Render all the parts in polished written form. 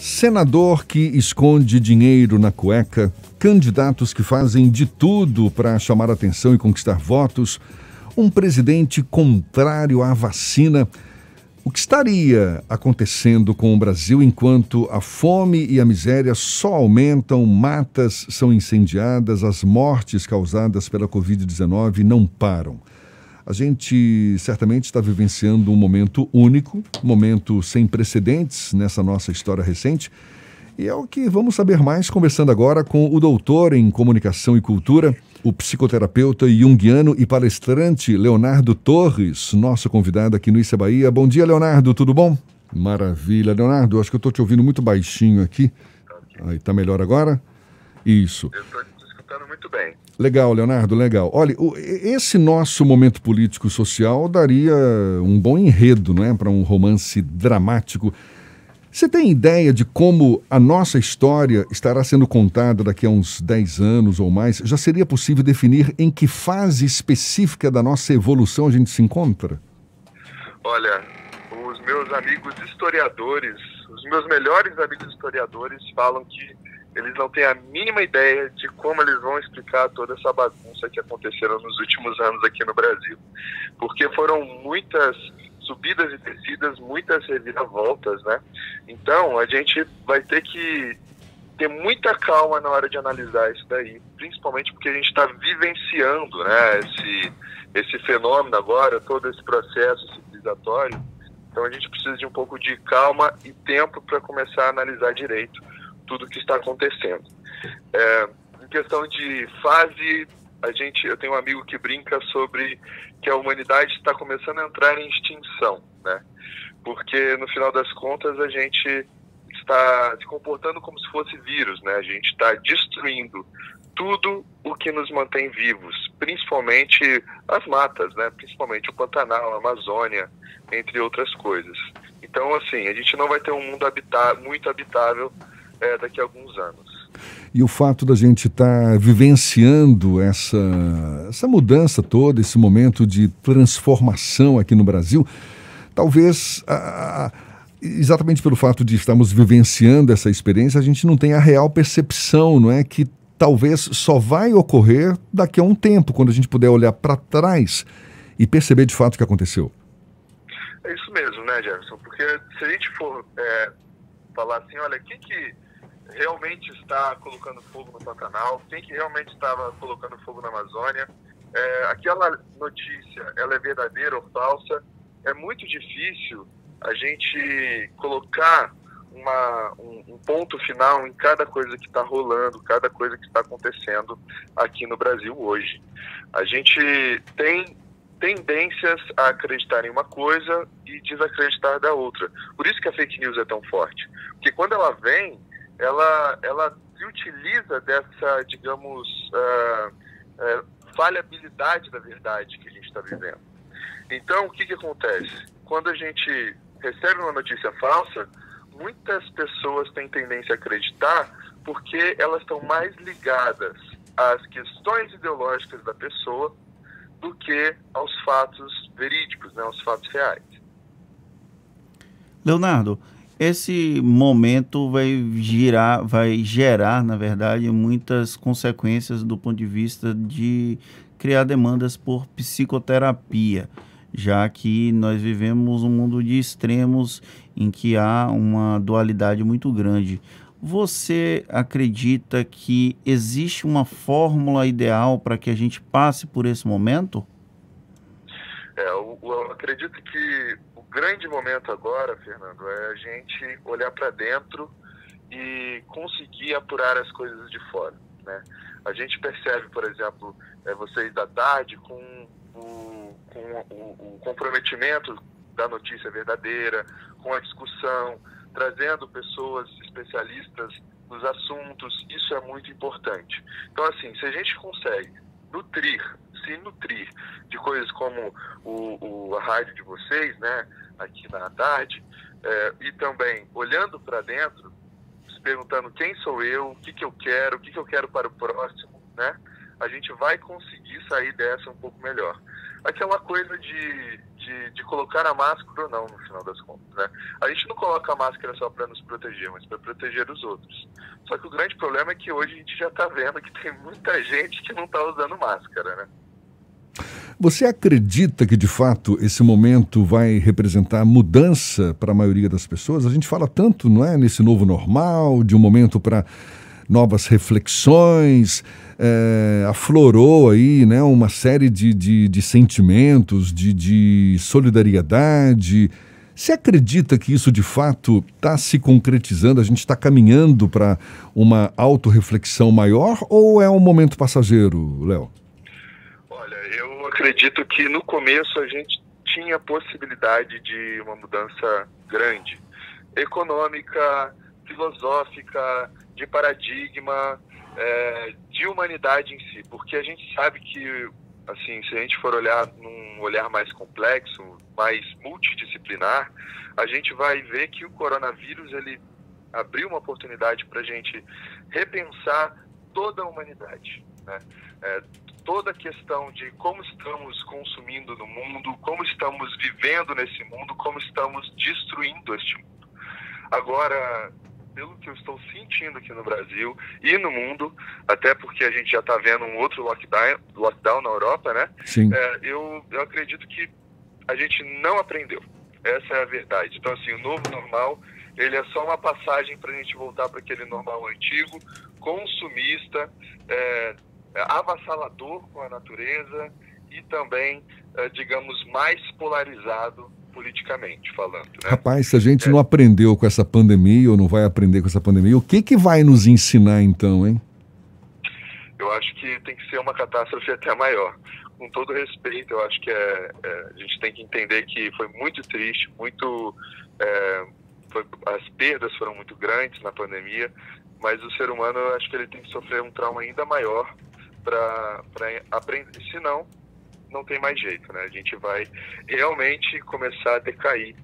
Senador que esconde dinheiro na cueca, candidatos que fazem de tudo para chamar atenção e conquistar votos, um presidente contrário à vacina. O que estaria acontecendo com o Brasil enquanto a fome e a miséria só aumentam, matas são incendiadas, as mortes causadas pela Covid-19 não param? A gente certamente está vivenciando um momento único, um momento sem precedentes nessa nossa história recente. E é o que vamos saber mais conversando agora com o doutor em Comunicação e Cultura, o psicoterapeuta junguiano e palestrante Leonardo Torres, nosso convidado aqui no Issa Bahia. Bom dia, Leonardo, tudo bom? Maravilha, Leonardo, acho que eu estou te ouvindo muito baixinho aqui. Aí, tá melhor agora? Isso. Eu estou te escutando muito bem. Legal, Leonardo, legal. Olha, esse nosso momento político-social daria um bom enredo, não é, para um romance dramático. Você tem ideia de como a nossa história estará sendo contada daqui a uns 10 anos ou mais? Já seria possível definir em que fase específica da nossa evolução a gente se encontra? Olha, os meus amigos historiadores, os meus melhores amigos historiadores falam que eles não têm a mínima ideia de como eles vão explicar toda essa bagunça que aconteceram nos últimos anos aqui no Brasil. Porque foram muitas subidas e descidas, muitas reviravoltas, né? Então, a gente vai ter que ter muita calma na hora de analisar isso daí, principalmente porque a gente está vivenciando, né, esse fenômeno agora, todo esse processo civilizatório. Então, a gente precisa de um pouco de calma e tempo para começar a analisar direito tudo o que está acontecendo. Em questão de fase, eu tenho um amigo que brinca sobre que a humanidade está começando a entrar em extinção, né? Porque no final das contas a gente está se comportando como se fosse vírus, né? A gente está destruindo tudo o que nos mantém vivos, principalmente as matas, né? Principalmente o Pantanal, a Amazônia, entre outras coisas. Então, assim, a gente não vai ter um mundo muito habitável daqui a alguns anos. E o fato da gente estar vivenciando essa mudança toda, esse momento de transformação aqui no Brasil, talvez, exatamente pelo fato de estarmos vivenciando essa experiência, a gente não tem a real percepção, não é, que talvez só vai ocorrer daqui a um tempo, quando a gente puder olhar para trás e perceber de fato o que aconteceu. É isso mesmo, né, Jefferson? Porque se a gente for falar assim, olha, quem que realmente está colocando fogo no Pantanal, quem que realmente estava colocando fogo na Amazônia, aquela notícia, ela é verdadeira ou falsa? É muito difícil a gente colocar um ponto final em cada coisa que está rolando, cada coisa que está acontecendo aqui no Brasil hoje. A gente tem tendências a acreditar em uma coisa e desacreditar da outra. Por isso que a fake news é tão forte. Porque quando ela vem, ela se utiliza dessa, digamos, falhabilidade da verdade que a gente está vivendo. Então, o que acontece? Quando a gente recebe uma notícia falsa, muitas pessoas têm tendência a acreditar porque elas estão mais ligadas às questões ideológicas da pessoa do que aos fatos verídicos, né, aos fatos reais. Leonardo, esse momento vai gerar, na verdade, muitas consequências do ponto de vista de criar demandas por psicoterapia, já que nós vivemos um mundo de extremos em que há uma dualidade muito grande. Você acredita que existe uma fórmula ideal para que a gente passe por esse momento? Eu acredito que o grande momento agora, Fernando, é a gente olhar para dentro e conseguir apurar as coisas de fora, né? A gente percebe, por exemplo, vocês da tarde com o comprometimento da notícia verdadeira, com a discussão, trazendo pessoas especialistas nos assuntos. Isso é muito importante. Então, assim, se a gente consegue se nutrir de coisas como a rádio de vocês, né, aqui na tarde, e também olhando para dentro, se perguntando quem sou eu, o que eu quero, o que eu quero para o próximo, né, a gente vai conseguir sair dessa um pouco melhor. aquela coisa de colocar a máscara ou não, no final das contas, né? A gente não coloca a máscara só para nos proteger, mas para proteger os outros. Só que o grande problema é que hoje a gente já está vendo que tem muita gente que não está usando máscara, né? Você acredita que, de fato, esse momento vai representar mudança para a maioria das pessoas? A gente fala tanto, não é, nesse novo normal, de um momento para novas reflexões, aflorou aí, né, uma série de sentimentos, de solidariedade. Você acredita que isso, de fato, está se concretizando? A gente está caminhando para uma autorreflexão maior ou é um momento passageiro, Léo? Eu acredito que no começo a gente tinha possibilidade de uma mudança grande, econômica, filosófica, de paradigma, de humanidade em si, porque a gente sabe que, assim, se a gente for olhar num olhar mais complexo, mais multidisciplinar, a gente vai ver que o coronavírus ele abriu uma oportunidade para a gente repensar toda a humanidade, né? Toda a questão de como estamos consumindo no mundo, como estamos vivendo nesse mundo, como estamos destruindo este mundo. Agora, pelo que eu estou sentindo aqui no Brasil e no mundo, até porque a gente já está vendo um outro lockdown na Europa, né? Sim. Eu acredito que a gente não aprendeu. Essa é a verdade. Então, assim, o novo normal, ele é só uma passagem para a gente voltar para aquele normal antigo, consumista, avassalador com a natureza e também, digamos, mais polarizado politicamente falando, né? Rapaz, se a gente não aprendeu com essa pandemia ou não vai aprender com essa pandemia, o que vai nos ensinar então, hein? Eu acho que tem que ser uma catástrofe até maior. Com todo respeito, eu acho que a gente tem que entender que foi muito triste, as perdas foram muito grandes na pandemia, mas o ser humano, eu acho que ele tem que sofrer um trauma ainda maior para aprender, senão não tem mais jeito, né? A gente vai realmente começar a decair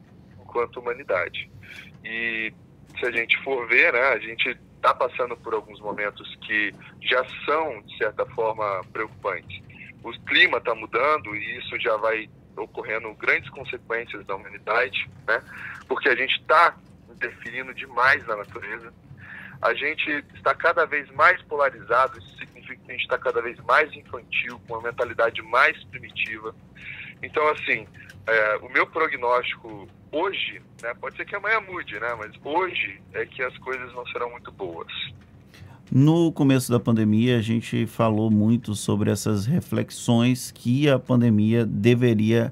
enquanto humanidade. E se a gente for ver, né, a gente está passando por alguns momentos que já são, de certa forma, preocupantes. O clima está mudando e isso já vai ocorrendo grandes consequências da humanidade, né? Porque a gente está interferindo demais na natureza. A gente está cada vez mais polarizado, isso significa que a gente está cada vez mais infantil, com uma mentalidade mais primitiva. Então, assim, o meu prognóstico hoje, né, pode ser que amanhã mude, né, mas hoje é que as coisas não serão muito boas. No começo da pandemia, a gente falou muito sobre essas reflexões que a pandemia deveria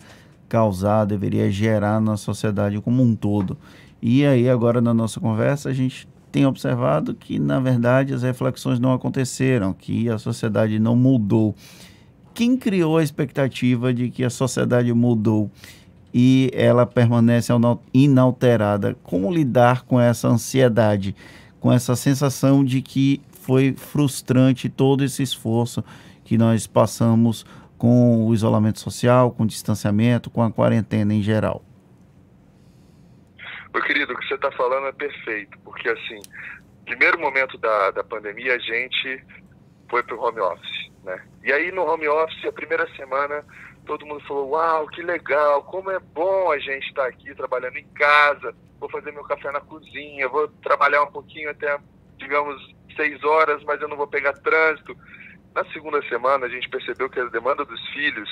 causar, deveria gerar na sociedade como um todo. E aí, agora na nossa conversa, a gente tem observado que, na verdade, as reflexões não aconteceram, que a sociedade não mudou. Quem criou a expectativa de que a sociedade mudou e ela permanece inalterada? Como lidar com essa ansiedade, com essa sensação de que foi frustrante todo esse esforço que nós passamos com o isolamento social, com o distanciamento, com a quarentena em geral? Meu querido, o que você está falando é perfeito, porque, assim, primeiro momento da pandemia, a gente foi para o home office, né? E aí, no home office, a primeira semana, todo mundo falou, uau, que legal, como é bom a gente estar aqui trabalhando em casa, vou fazer meu café na cozinha, vou trabalhar um pouquinho até, digamos, 6 horas, mas eu não vou pegar trânsito. Na segunda semana, a gente percebeu que a demanda dos filhos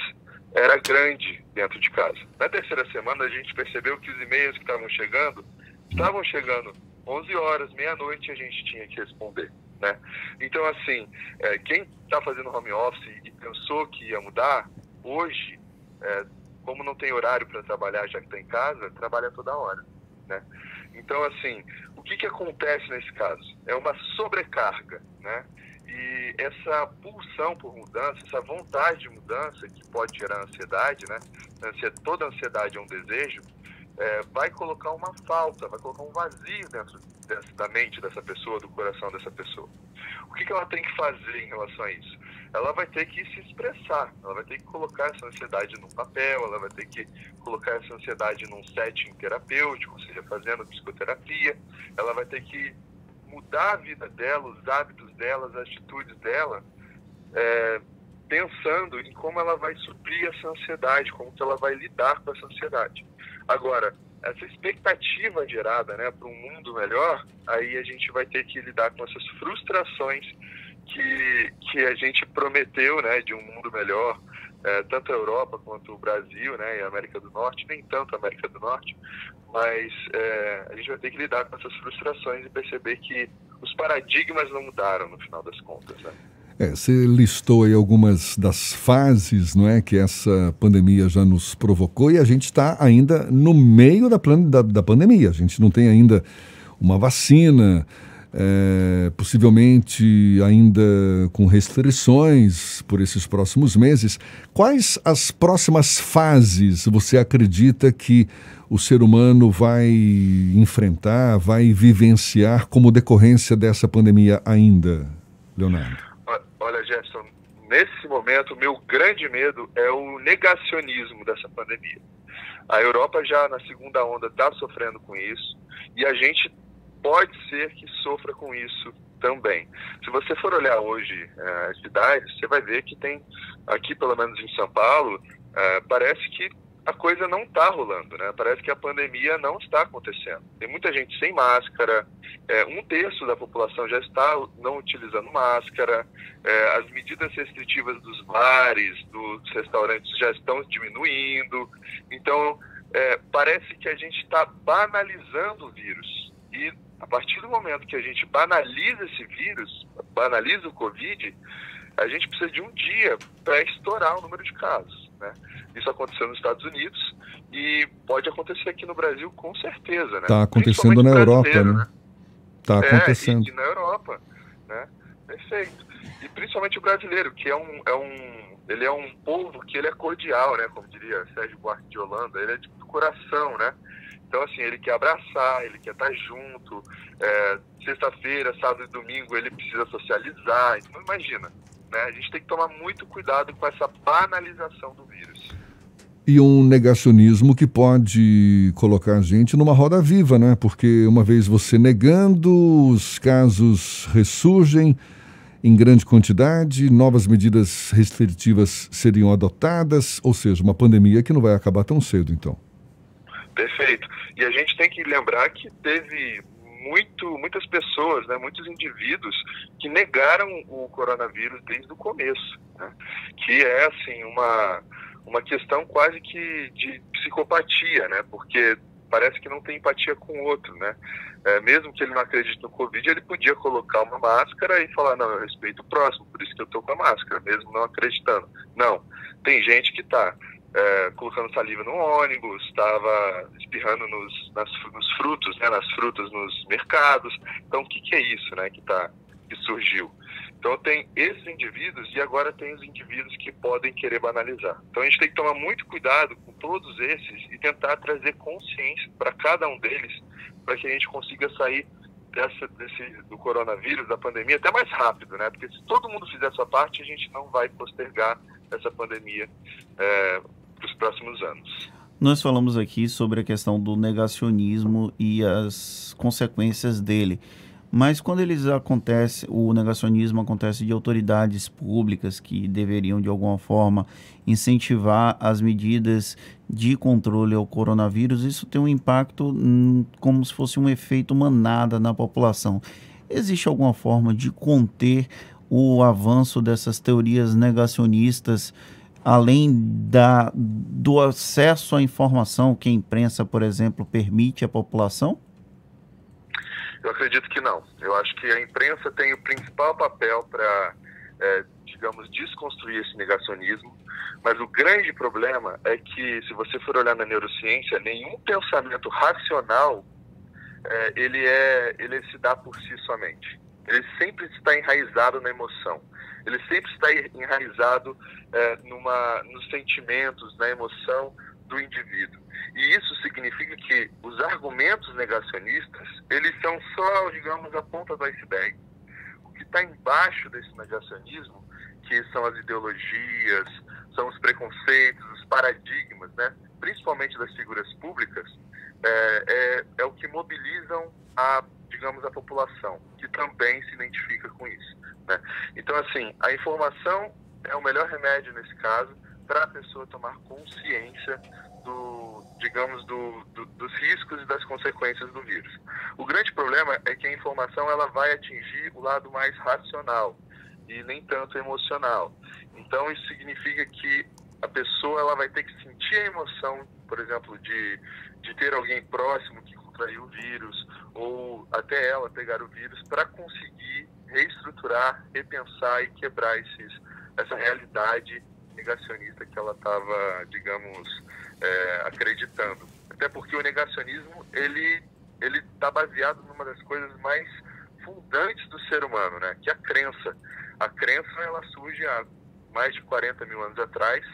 era grande dentro de casa. Na terceira semana, a gente percebeu que os e-mails que estavam chegando 11 horas, meia-noite, a gente tinha que responder, né? Então, assim, quem está fazendo home office e pensou que ia mudar, hoje, como não tem horário para trabalhar já que está em casa, trabalha toda hora, né? Então, assim, o que acontece nesse caso? É uma sobrecarga, né? E essa pulsão por mudança, essa vontade de mudança que pode gerar ansiedade, né? Toda ansiedade é um desejo, vai colocar uma falta, vai colocar um vazio dentro da mente dessa pessoa, do coração dessa pessoa. O que ela tem que fazer em relação a isso? Ela vai ter que se expressar, ela vai ter que colocar essa ansiedade num papel, ela vai ter que colocar essa ansiedade num setting terapêutico, ou seja, fazendo psicoterapia, ela vai ter que mudar a vida dela, os hábitos dela, as atitudes dela, pensando em como ela vai suprir essa ansiedade, como que ela vai lidar com essa ansiedade. Agora, essa expectativa gerada, né, para um mundo melhor, aí a gente vai ter que lidar com essas frustrações que a gente prometeu, né, de um mundo melhor, tanto a Europa quanto o Brasil, né, e a América do Norte, nem tanto a América do Norte, mas a gente vai ter que lidar com essas frustrações e perceber que os paradigmas não mudaram no final das contas, né? Você listou aí algumas das fases, não é, que essa pandemia já nos provocou, e a gente está ainda no meio da pandemia. A gente não tem ainda uma vacina, possivelmente ainda com restrições por esses próximos meses. Quais as próximas fases você acredita que o ser humano vai enfrentar, vai vivenciar como decorrência dessa pandemia ainda, Leonardo? Olha, Jefferson, nesse momento, o meu grande medo é o negacionismo dessa pandemia. A Europa já na segunda onda está sofrendo com isso, e a gente pode ser que sofra com isso também. Se você for olhar hoje as cidades, você vai ver que tem, aqui pelo menos em São Paulo, parece que a coisa não está rolando, né? Parece que a pandemia não está acontecendo. Tem muita gente sem máscara, 1/3 da população já está não utilizando máscara, as medidas restritivas dos bares, dos restaurantes já estão diminuindo. Então, parece que a gente está banalizando o vírus. E a partir do momento que a gente banaliza esse vírus, banaliza o Covid, a gente precisa de um dia para estourar o número de casos, né? Isso aconteceu nos Estados Unidos e pode acontecer aqui no Brasil com certeza, né? Está acontecendo na Europa, né? Está acontecendo. E na Europa, né? Perfeito. E principalmente o brasileiro, que ele é um povo que ele é cordial, né? Como diria Sérgio Buarque de Holanda, ele é de coração, né? Então, assim, ele quer abraçar, ele quer estar junto. Sexta-feira, sábado e domingo, ele precisa socializar. Então, imagina, né? A gente tem que tomar muito cuidado com essa banalização do vírus. E um negacionismo que pode colocar a gente numa roda viva, né? Porque uma vez você negando, os casos ressurgem em grande quantidade, novas medidas restritivas seriam adotadas, ou seja, uma pandemia que não vai acabar tão cedo, então. Perfeito. E a gente tem que lembrar que teve muitas pessoas, né, muitos indivíduos que negaram o coronavírus desde o começo, né? Que é, assim, uma questão quase que de psicopatia, né? Porque parece que não tem empatia com o outro, né? Mesmo que ele não acredite no Covid, ele podia colocar uma máscara e falar, não, eu respeito o próximo, por isso que eu estou com a máscara, mesmo não acreditando. Não, tem gente que está colocando saliva no ônibus, estava espirrando nos frutos, né? Nas frutas nos mercados. Então, o que é isso, né? Que surgiu? Então tem esses indivíduos e agora tem os indivíduos que podem querer banalizar. Então a gente tem que tomar muito cuidado com todos esses e tentar trazer consciência para cada um deles, para que a gente consiga sair do coronavírus, da pandemia, até mais rápido, né? Porque se todo mundo fizer a sua parte, a gente não vai postergar essa pandemia para os próximos anos. Nós falamos aqui sobre a questão do negacionismo e as consequências dele. Mas quando o negacionismo acontece de autoridades públicas que deveriam, de alguma forma, incentivar as medidas de controle ao coronavírus, isso tem um impacto como se fosse um efeito manada na população. Existe alguma forma de conter o avanço dessas teorias negacionistas, além do acesso à informação que a imprensa, por exemplo, permite à população? Eu acredito que não. Eu acho que a imprensa tem o principal papel para, digamos, desconstruir esse negacionismo, mas o grande problema é que, se você for olhar na neurociência, nenhum pensamento racional ele se dá por si somente. Ele sempre está enraizado na emoção. Ele sempre está enraizado nos sentimentos, na emoção do indivíduo. E isso significa que os argumentos negacionistas, eles são só, digamos, a ponta do iceberg. O que está embaixo desse negacionismo, que são as ideologias, são os preconceitos, os paradigmas, né? Principalmente das figuras públicas, é o que mobilizam a população, que também se identifica com isso, né? Então, assim, a informação é o melhor remédio nesse caso para a pessoa tomar consciência dos riscos e das consequências do vírus. O grande problema é que a informação ela vai atingir o lado mais racional e nem tanto emocional. Então isso significa que a pessoa ela vai ter que sentir a emoção, por exemplo, de ter alguém próximo que contraiu o vírus, ou até ela pegar o vírus, para conseguir reestruturar, repensar e quebrar essa realidade negacionista que ela estava, digamos, acreditando. Até porque o negacionismo, ele está baseado numa das coisas mais fundantes do ser humano, né? Que é a crença. A crença, ela surge há mais de 40 mil anos atrás.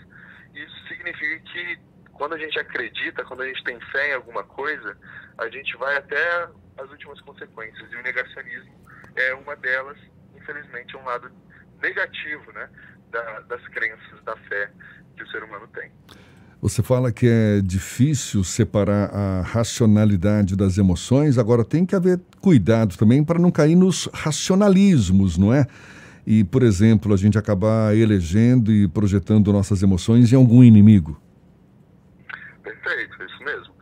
Isso significa que quando a gente acredita, quando a gente tem fé em alguma coisa, a gente vai até as últimas consequências. E o negacionismo é uma delas, infelizmente, é um lado negativo, né, das crenças, da fé que o ser humano tem. Você fala que é difícil separar a racionalidade das emoções, agora tem que haver cuidado também para não cair nos racionalismos, não é? E, por exemplo, a gente acabar elegendo e projetando nossas emoções em algum inimigo. Perfeito, é isso mesmo.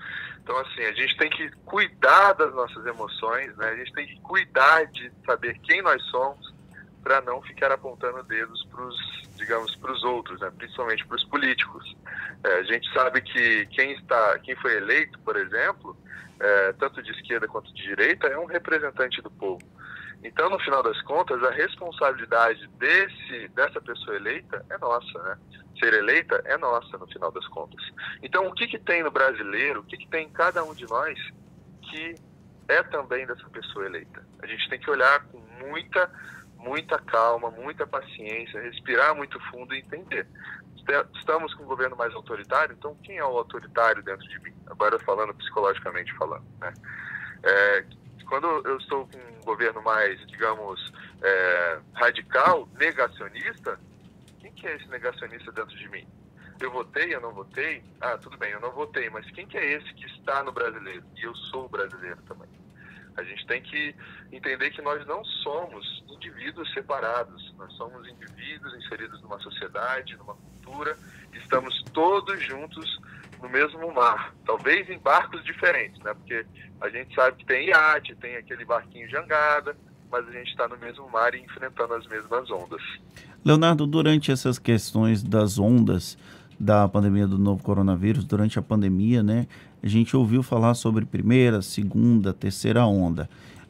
Então, assim, a gente tem que cuidar das nossas emoções, né? A gente tem que cuidar de saber quem nós somos para não ficar apontando dedos para os outros, né? Principalmente para os políticos. A gente sabe que quem foi eleito, por exemplo, tanto de esquerda quanto de direita, é um representante do povo. Então, no final das contas, a responsabilidade dessa pessoa eleita é nossa, né? Ser eleita é nossa, no final das contas. Então, o que tem no brasileiro, o que tem em cada um de nós que é também dessa pessoa eleita? A gente tem que olhar com muita calma, muita paciência, respirar muito fundo e entender. Estamos com um governo mais autoritário, então quem é o autoritário dentro de mim? Agora falando psicologicamente falando, né? Quando eu estou com um governo mais, digamos, radical, negacionista, quem que é esse negacionista dentro de mim? Eu votei, eu não votei? Ah, tudo bem, eu não votei, mas quem que é esse que está no brasileiro? E eu sou brasileiro também. A gente tem que entender que nós não somos indivíduos separados, nós somos indivíduos inseridos numa sociedade, numa cultura, estamos todos juntos no mesmo mar, talvez em barcos diferentes, né? Porque a gente sabe que tem iate, tem aquele barquinho jangada, mas a gente está no mesmo mar e enfrentando as mesmas ondas. Leonardo, durante essas questões das ondas da pandemia do novo coronavírus, durante a pandemia, né, a gente ouviu falar sobre primeira, segunda, terceira onda.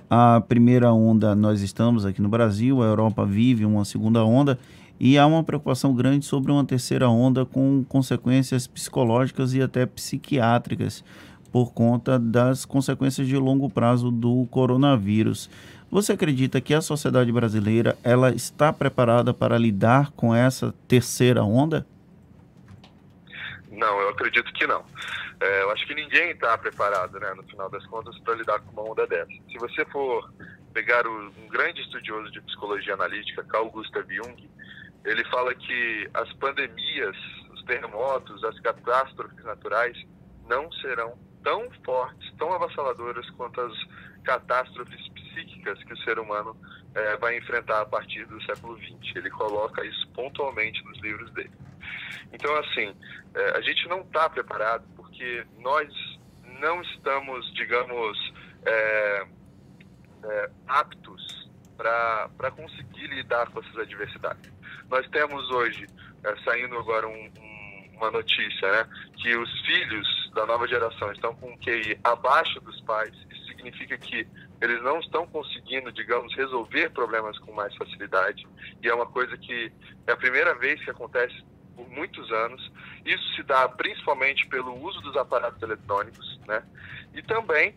A primeira onda, nós estamos aqui no Brasil, a Europa vive uma segunda onda, e há uma preocupação grande sobre uma terceira onda com consequências psicológicas e até psiquiátricas por conta das consequências de longo prazo do coronavírus. Você acredita que a sociedade brasileira ela está preparada para lidar com essa terceira onda? Não, eu acredito que não. Eu acho que ninguém está preparado, né, no final das contas, para lidar com uma onda dessa. Se você for pegar um grande estudioso de psicologia analítica, Carl Gustav Jung, ele fala que as pandemias, os terremotos, as catástrofes naturais não serão tão fortes, tão avassaladoras quanto as catástrofes psíquicas que o ser humano vai enfrentar a partir do século XX. Ele coloca isso pontualmente nos livros dele. Então, assim, a gente não está preparado porque nós não estamos, digamos, aptos para conseguir lidar com essas adversidades. Nós temos hoje, saindo agora uma notícia, né, que os filhos da nova geração estão com um QI abaixo dos pais. Isso significa que eles não estão conseguindo, digamos, resolver problemas com mais facilidade. E é uma coisa que é a primeira vez que acontece por muitos anos. Isso se dá principalmente pelo uso dos aparatos eletrônicos, né? E também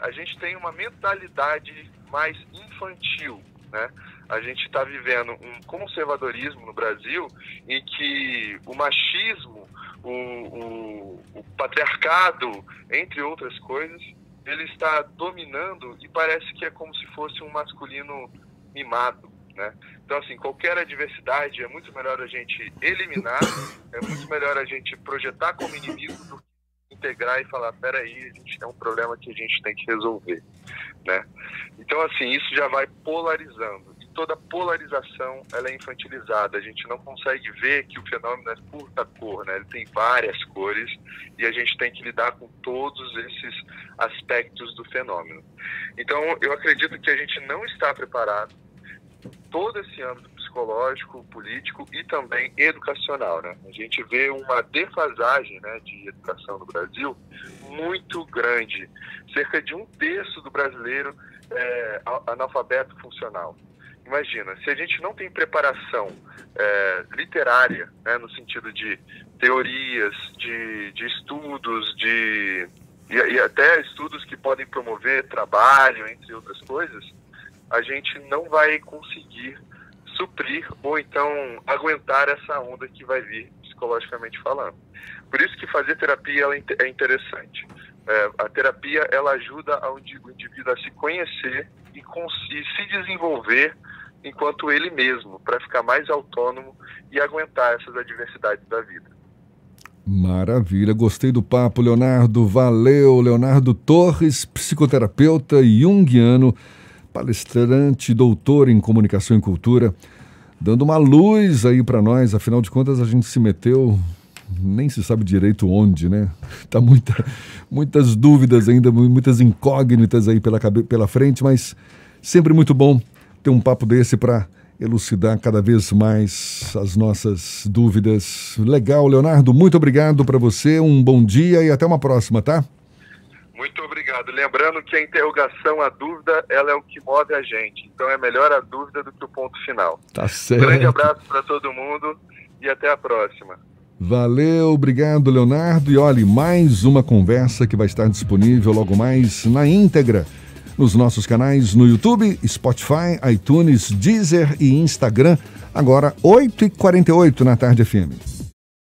a gente tem uma mentalidade mais infantil, né? A gente está vivendo um conservadorismo no Brasil em que o machismo, o patriarcado, entre outras coisas, ele está dominando e parece que é como se fosse um masculino mimado, né? Então, assim, qualquer adversidade é muito melhor a gente eliminar, é muito melhor a gente projetar como inimigo do que integrar e falar, peraí, a gente tem um problema que a gente tem que resolver, né? Então, assim, isso já vai polarizando. toda polarização ela é infantilizada. A gente não consegue ver que o fenômeno é curta cor, né? Ele tem várias cores e a gente tem que lidar com todos esses aspectos do fenômeno. Então, eu acredito que a gente não está preparado todo esse âmbito psicológico, político e também educacional, né? A gente vê uma defasagem, né, de educação no Brasil muito grande. Cerca de 1/3 do brasileiro é analfabeto funcional. Imagina, se a gente não tem preparação literária, né, no sentido de teorias, de estudos, e até estudos que podem promover trabalho, entre outras coisas, a gente não vai conseguir suprir ou então aguentar essa onda que vai vir psicologicamente falando. Por isso que fazer terapia ela é interessante. A terapia ela ajuda o indivíduo a se conhecer e se desenvolver enquanto ele mesmo, para ficar mais autônomo e aguentar essas adversidades da vida. Maravilha, gostei do papo, Leonardo. Valeu, Leonardo Torres, psicoterapeuta junguiano, palestrante, doutor em comunicação e cultura, dando uma luz aí para nós. Afinal de contas, a gente se meteu, nem se sabe direito onde, né? Tá muitas dúvidas ainda, muitas incógnitas aí pela frente, mas sempre muito bom ter um papo desse para elucidar cada vez mais as nossas dúvidas. Legal, Leonardo, muito obrigado para você, um bom dia e até uma próxima, tá? Muito obrigado. Lembrando que a interrogação, a dúvida, ela é o que move a gente. Então é melhor a dúvida do que o ponto final. Tá certo. Um grande abraço para todo mundo e até a próxima. Valeu, obrigado, Leonardo. E olha, mais uma conversa que vai estar disponível logo mais na íntegra nos nossos canais no YouTube, Spotify, iTunes, Deezer e Instagram. Agora, 8h48 na Tarde FM.